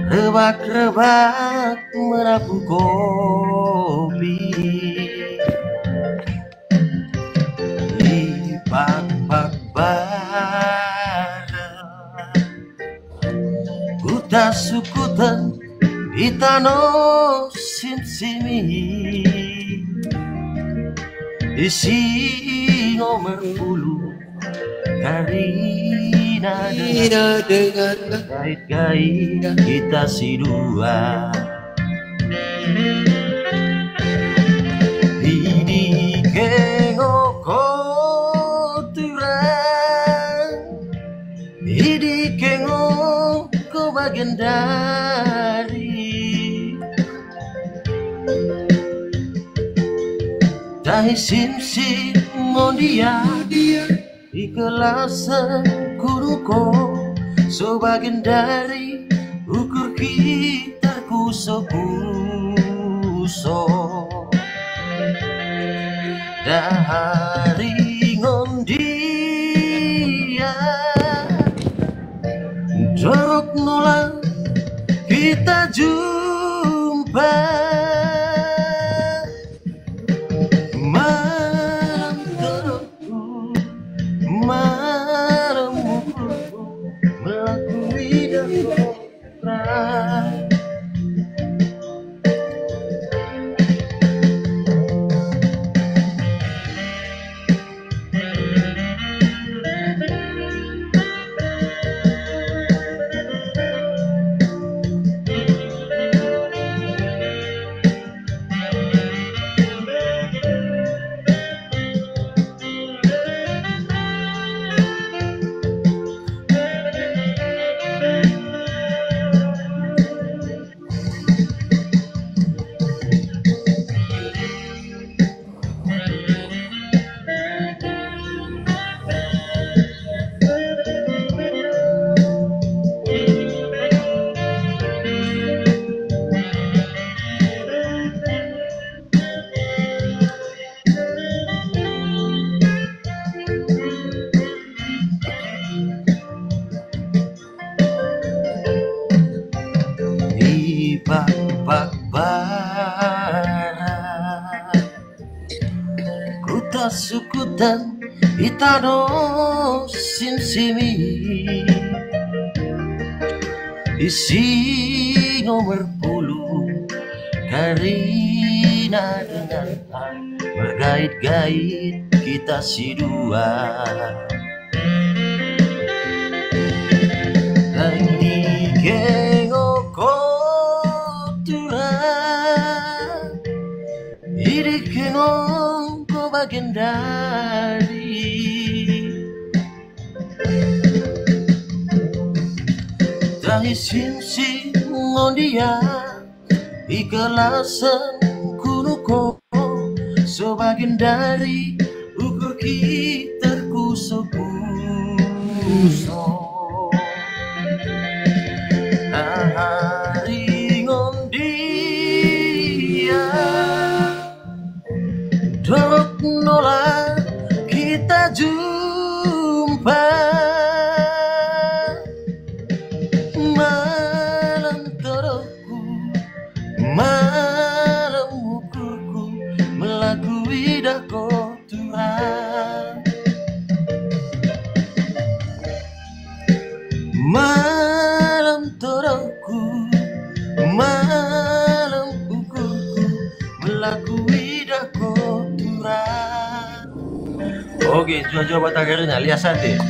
Rebak-rebak merapu kopi di bak-bak bareng. Kuta sukutan itano sim-simi isi nomor puluh Karina dengan gait-gait kita si dua. Idi kengo koturan, idi kengo ko bagian dari dahi sim-sim mondia ikhlasan kuruko sebagian dari ukur kita kuso-kuso dari ngondia jorok nolak kita jumpa malam terukku malam mukulku melakui dakotra. Bak-bak barat kuta sukutan itano sim-simi isi nomor puluh Karina dengan bergait-gait kita si dua. Dan di kengo koturan iri kengo ko bagian dari dahi sim-sim ngondia ikhlasan kunuko sebagian dari ukur kita kuso-kuso hari ngondia dorok nolak kita jumpa malam terokku malam mukulku melakui dakoturan malam terokku malam mukulku melakui dakoturan. Oke, jual-jual batagarin alias sate.